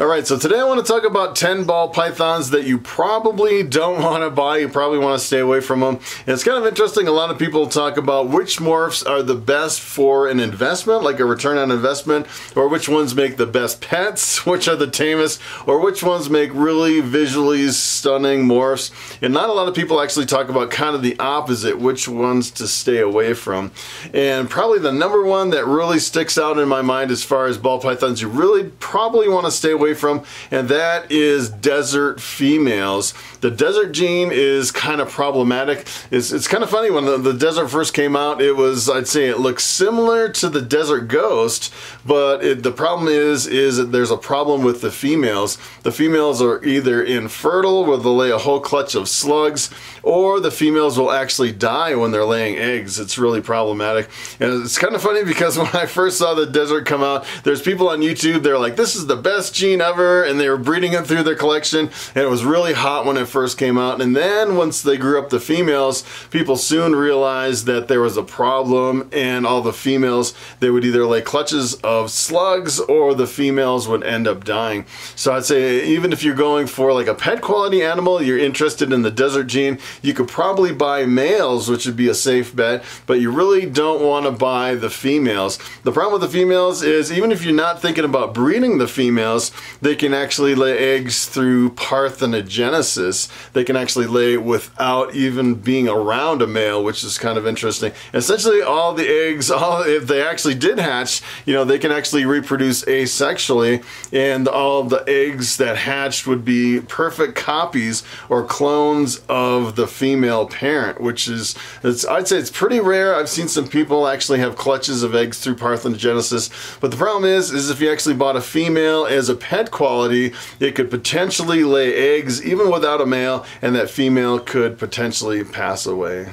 Alright, so today I want to talk about 10 ball pythons that you probably don't want to buy. You probably want to stay away from them. And it's kind of interesting, a lot of people talk about which morphs are the best for an investment, like a return on investment, or which ones make the best pets, which are the tamest, or which ones make really visually stunning morphs. And not a lot of people actually talk about kind of the opposite, which ones to stay away from. And probably the number one that really sticks out in my mind as far as ball pythons you really probably want to stay away from, and that is desert females. The desert gene is kind of problematic. It's kind of funny, when the desert first came out, it was, I'd say it looks similar to the desert ghost, but the problem is that there's a problem with the females. The females are either infertile, where they'll lay a whole clutch of slugs, or the females will actually die when they're laying eggs. It's really problematic. And it's kind of funny because when I first saw the desert come out, there's people on YouTube, they're like, this is the best gene ever, and they were breeding it through their collection, and it was really hot when it first came out. And then once they grew up the females, people soon realized that there was a problem, and all the females, they would either lay clutches of slugs or the females would end up dying. So I'd say even if you're going for like a pet quality animal, you're interested in the desert gene, you could probably buy males, which would be a safe bet, but you really don't want to buy the females. The problem with the females is, even if you're not thinking about breeding the females, they can actually lay eggs through parthenogenesis. They can actually lay without even being around a male, which is kind of interesting. Essentially, all the eggs, if they actually did hatch, you know, they can actually reproduce asexually, and all the eggs that hatched would be perfect copies or clones of the female parent, which is, I'd say it's pretty rare. I've seen some people actually have clutches of eggs through parthenogenesis, but the problem is if you actually bought a female as a pet quality, it could potentially lay eggs even without a male, and that female could potentially pass away.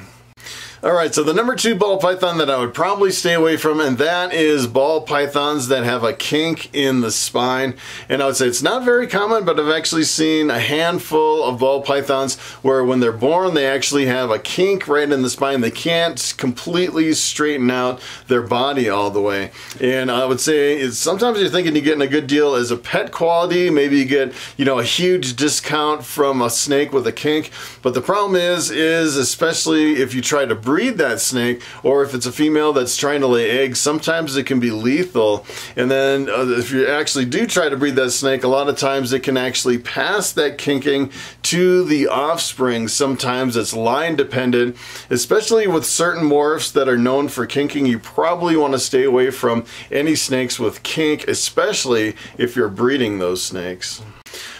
Alright, so the number 2 ball python that I would probably stay away from, and that is ball pythons that have a kink in the spine. And I would say it's not very common, but I've actually seen a handful of ball pythons where when they're born, they actually have a kink right in the spine. They can't completely straighten out their body all the way. And I would say sometimes you're thinking you're getting a good deal as a pet quality. Maybe you get, you know, a huge discount from a snake with a kink. But the problem is especially if you try to breed that snake, or if it's a female that's trying to lay eggs, sometimes it can be lethal. And then if you actually do try to breed that snake, a lot of times it can actually pass that kinking to the offspring. Sometimes it's line dependent, especially with certain morphs that are known for kinking. You probably want to stay away from any snakes with kink, especially if you're breeding those snakes.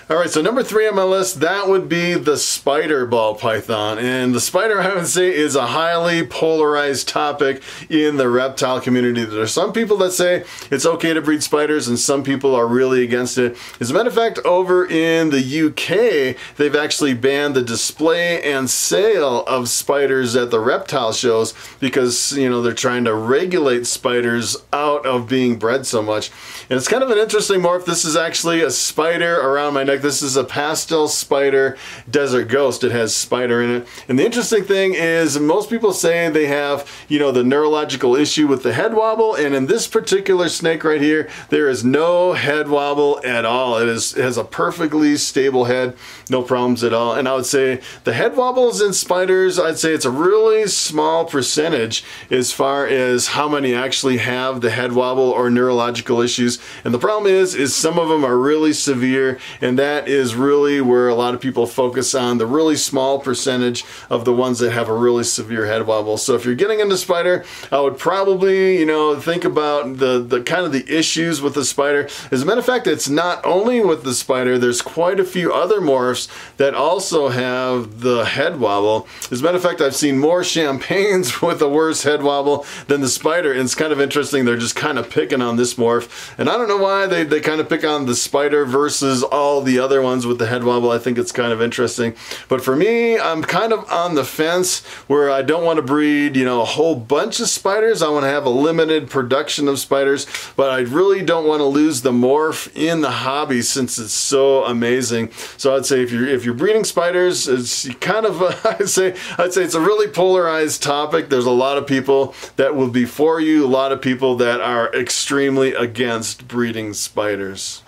Alright, so number 3 on my list, that would be the spider ball python. And the spider, I would say, is a highly polarized topic in the reptile community. There are some people that say it's okay to breed spiders, and some people are really against it. As a matter of fact, over in the UK, they've actually banned the display and sale of spiders at the reptile shows because, you know, they're trying to regulate spiders out of being bred so much. And it's kind of an interesting morph. This is actually a spider around my neck. This is a pastel spider desert ghost. It has spider in it. And the interesting thing is, most people say they have, you know, the neurological issue with the head wobble, and in this particular snake right here, there is no head wobble at all. It has a perfectly stable head, no problems at all. And I would say the head wobbles in spiders, I'd say it's a really small percentage as far as how many actually have the head wobble or neurological issues. And the problem is some of them are really severe, and that is really where a lot of people focus on, the really small percentage of the ones that have a really severe head wobble. So if you're getting into spider, I would probably, you know, think about the kind of the issues with the spider. As a matter of fact, it's not only with the spider, there's quite a few other morphs that also have the head wobble. As a matter of fact, I've seen more champagnes with a worse head wobble than the spider, and it's kind of interesting. They're just kind of picking on this morph, and I don't know why they kind of pick on the spider versus all the other ones with the head wobble. I think it's kind of interesting. But for me, I'm kind of on the fence where I don't want to breed, you know, a whole bunch of spiders. I want to have a limited production of spiders, but I really don't want to lose the morph in the hobby since it's so amazing. So I'd say if you're breeding spiders, it's kind of I'd say it's a really polarized topic. There's a lot of people that will be for you, a lot of people that are extremely against breeding spiders.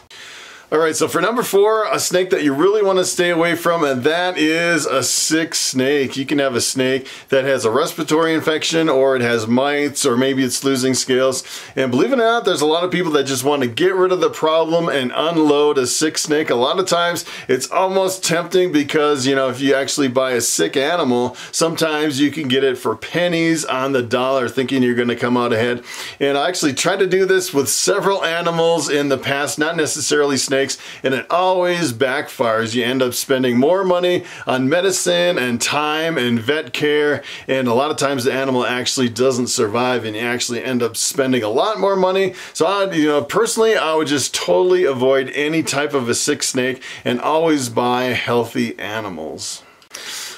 All right, so for number 4, a snake that you really want to stay away from, and that is a sick snake. You can have a snake that has a respiratory infection, or it has mites, or maybe it's losing scales. And believe it or not, there's a lot of people that just want to get rid of the problem and unload a sick snake. A lot of times it's almost tempting because, you know, if you actually buy a sick animal, sometimes you can get it for pennies on the dollar thinking you're going to come out ahead. And I actually tried to do this with several animals in the past, not necessarily snakes, and it always backfires. You end up spending more money on medicine and time and vet care, and a lot of times the animal actually doesn't survive and you actually end up spending a lot more money. So personally, I would just totally avoid any type of a sick snake and always buy healthy animals.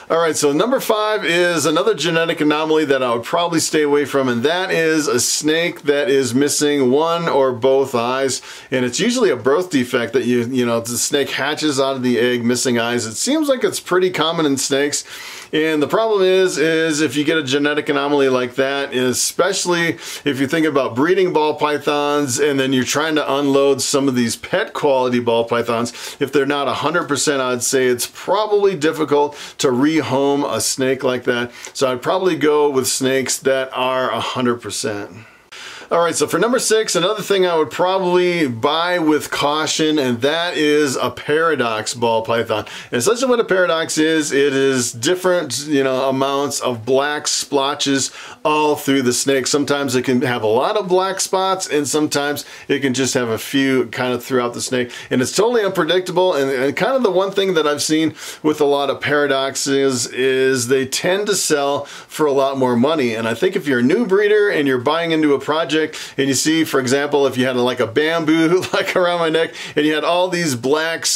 All right, so number 5 is another genetic anomaly that I would probably stay away from, and that is a snake that is missing one or both eyes. And it's usually a birth defect that the snake hatches out of the egg missing eyes. It seems like it's pretty common in snakes. And the problem is if you get a genetic anomaly like that, especially if you think about breeding ball pythons and then you're trying to unload some of these pet quality ball pythons, if they're not 100%, I'd say it's probably difficult to rehome a snake like that. So I'd probably go with snakes that are 100%. All right, so for number 6, another thing I would probably buy with caution, and that is a paradox ball python. And essentially what a paradox is, it is different, amounts of black splotches all through the snake. Sometimes it can have a lot of black spots, and sometimes it can just have a few kind of throughout the snake. And it's totally unpredictable, and kind of the one thing that I've seen with a lot of paradoxes is they tend to sell for a lot more money. And I think if you're a new breeder and you're buying into a project, and you see, for example, if you had like a bamboo like around my neck and you had all these black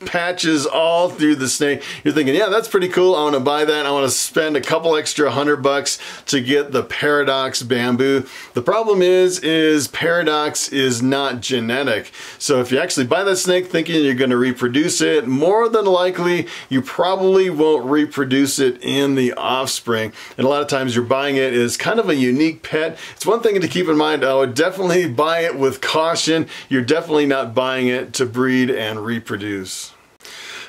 patches all through the snake, you're thinking, yeah, that's pretty cool. I want to buy that. I want to spend a couple extra $100 to get the paradox bamboo. The problem is paradox is not genetic. So if you actually buy that snake thinking you're going to reproduce it, more than likely you probably won't reproduce it in the offspring. And a lot of times you're buying it as kind of a unique pet. It's one thing to keep in mind. I would definitely buy it with caution. You're definitely not buying it to breed and reproduce.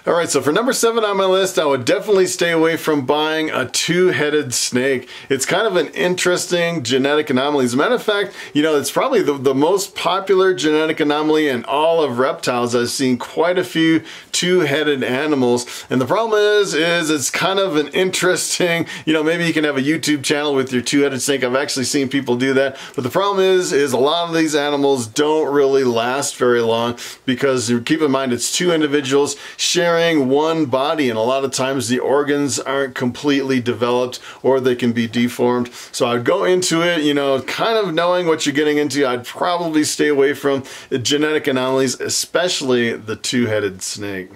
All right, so for number 7 on my list, I would definitely stay away from buying a two-headed snake. It's kind of an interesting genetic anomaly. As a matter of fact, it's probably the most popular genetic anomaly in all of reptiles. I've seen quite a few two-headed animals, and the problem is it's kind of an interesting, maybe you can have a YouTube channel with your two-headed snake. I've actually seen people do that, but the problem is a lot of these animals don't really last very long because keep in mind it's two individuals sharing one body, and a lot of times the organs aren't completely developed or they can be deformed. So I'd go into it, kind of knowing what you're getting into. I'd probably stay away from genetic anomalies, especially the two-headed snake.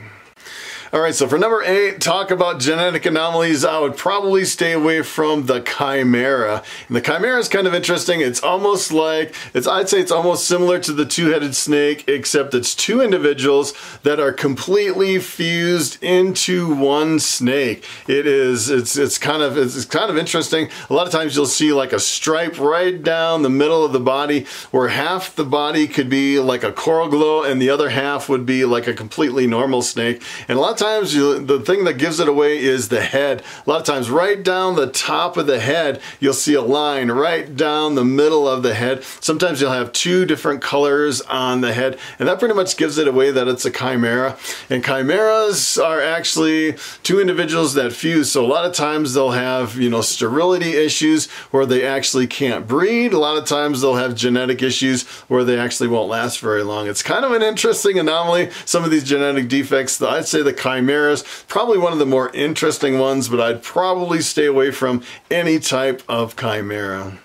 All right, so for number 8, talk about genetic anomalies, I would probably stay away from the chimera. And the chimera is kind of interesting. It's almost like, I'd say it's almost similar to the two-headed snake, except it's two individuals that are completely fused into one snake. It's kind of interesting. A lot of times you'll see like a stripe right down the middle of the body where half the body could be like a coral glow and the other half would be like a completely normal snake. And a lot of times the thing that gives it away is the head. A lot of times right down the top of the head you'll see a line right down the middle of the head. Sometimes you'll have two different colors on the head, and that pretty much gives it away that it's a chimera. And chimeras are actually two individuals that fuse, so a lot of times they'll have sterility issues where they actually can't breed. A lot of times they'll have genetic issues where they actually won't last very long. It's kind of an interesting anomaly, some of these genetic defects. I'd say the chimeras, probably one of the more interesting ones, but I'd probably stay away from any type of chimera.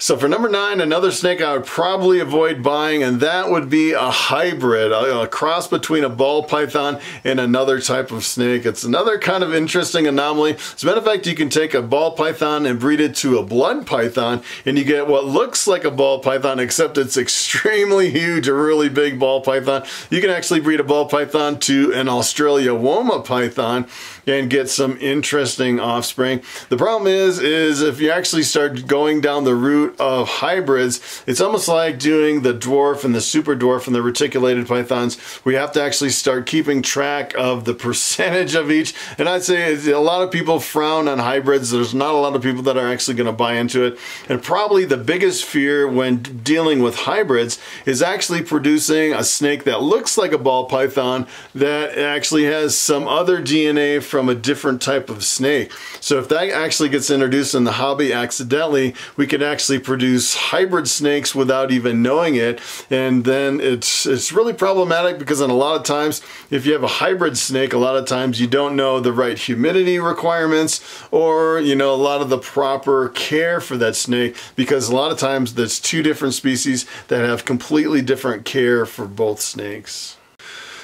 So for number 9, another snake I would probably avoid buying, and that would be a hybrid, a cross between a ball python and another type of snake. It's another kind of interesting anomaly. As a matter of fact, you can take a ball python and breed it to a blood python, and you get what looks like a ball python, except it's extremely huge, a really big ball python. You can actually breed a ball python to an Australia Woma python and get some interesting offspring. The problem is if you actually start going down the route route of hybrids, it's almost like doing the dwarf and the super dwarf and the reticulated pythons. We have to actually start keeping track of the percentage of each. And I'd say a lot of people frown on hybrids. There's not a lot of people that are actually going to buy into it. And probably the biggest fear when dealing with hybrids is actually producing a snake that looks like a ball python that actually has some other DNA from a different type of snake. So if that actually gets introduced in the hobby accidentally, we could actually produce hybrid snakes without even knowing it. And then it's really problematic, because in a lot of times, if you have a hybrid snake, a lot of times you don't know the right humidity requirements, or a lot of the proper care for that snake, because a lot of times there's two different species that have completely different care for both snakes.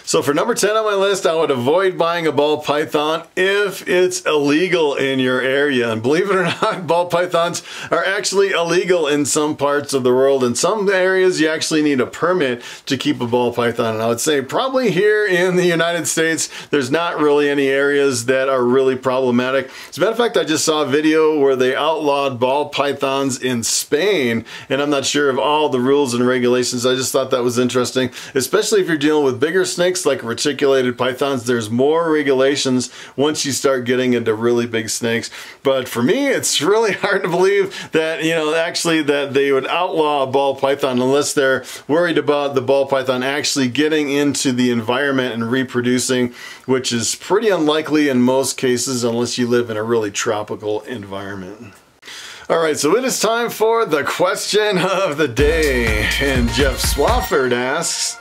So for number 10 on my list, I would avoid buying a ball python if it's illegal in your area. And believe it or not, ball pythons are actually illegal in some parts of the world. In some areas, you actually need a permit to keep a ball python. And I would say probably here in the United States, there's not really any areas that are really problematic. As a matter of fact, I just saw a video where they outlawed ball pythons in Spain, and I'm not sure of all the rules and regulations. I just thought that was interesting, especially if you're dealing with bigger snakes like reticulated pythons. There's more regulations once you start getting into really big snakes. But for me, it's really hard to believe that, actually that they would outlaw a ball python unless they're worried about the ball python actually getting into the environment and reproducing, which is pretty unlikely in most cases unless you live in a really tropical environment. All right, so it is time for the question of the day. And Jeff Swafford asks,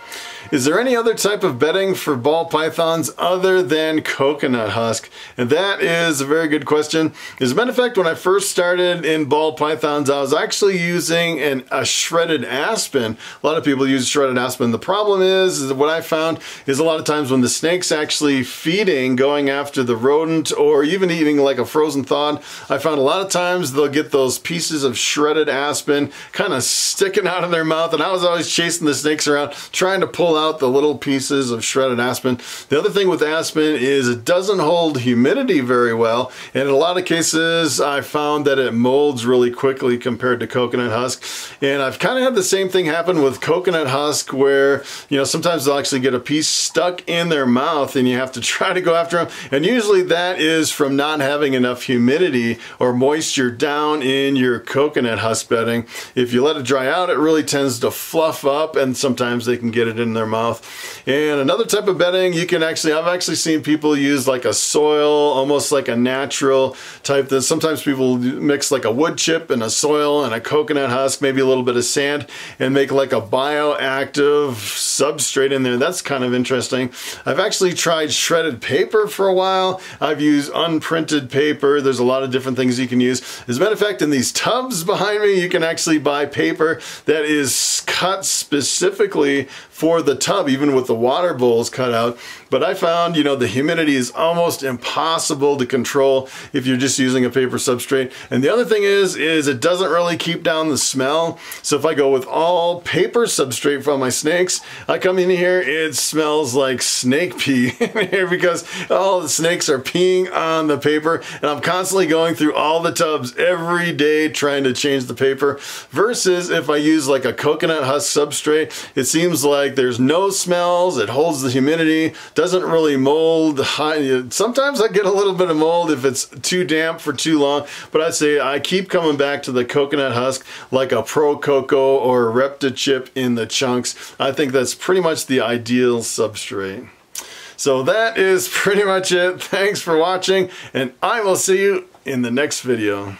is there any other type of bedding for ball pythons other than coconut husk? And that is a very good question. As a matter of fact, when I first started in ball pythons, I was actually using a shredded aspen. A lot of people use shredded aspen. The problem is what I found is a lot of times when the snake's actually feeding, going after the rodent, or even eating like a frozen thawed, I found a lot of times they'll get those pieces of shredded aspen kind of sticking out of their mouth, and I was always chasing the snakes around trying to pull out the little pieces of shredded aspen. The other thing with aspen is it doesn't hold humidity very well, and in a lot of cases I found that it molds really quickly compared to coconut husk. And I've kind of had the same thing happen with coconut husk, where sometimes they'll actually get a piece stuck in their mouth and you have to try to go after them, and usually that is from not having enough humidity or moisture down in your coconut husk bedding. If you let it dry out, it really tends to fluff up, and sometimes they can get it in their mouth. And another type of bedding, I've actually seen people use like a soil, almost like a natural type. That sometimes people mix like a wood chip and a soil and a coconut husk, maybe a little bit of sand, and make like a bioactive substrate in there. That's kind of interesting. I've actually tried shredded paper for a while. I've used unprinted paper. There's a lot of different things you can use. As a matter of fact, in these tubs behind me, you can actually buy paper that is cut specifically for the tub, even with the water bowls cut out. But I found, the humidity is almost impossible to control if you're just using a paper substrate. And the other thing is it doesn't really keep down the smell. So if I go with all paper substrate for my snakes, I come in here, it smells like snake pee in here, because all the snakes are peeing on the paper, and I'm constantly going through all the tubs every day trying to change the paper. Versus if I use like a coconut husk substrate, it seems like there's no smells, it holds the humidity, doesn't really mold. Sometimes I get a little bit of mold if it's too damp for too long, but I'd say I keep coming back to the coconut husk, like a Pro Coco or a Reptichip in the chunks. I think that's pretty much the ideal substrate. So that is pretty much it. Thanks for watching, and I will see you in the next video.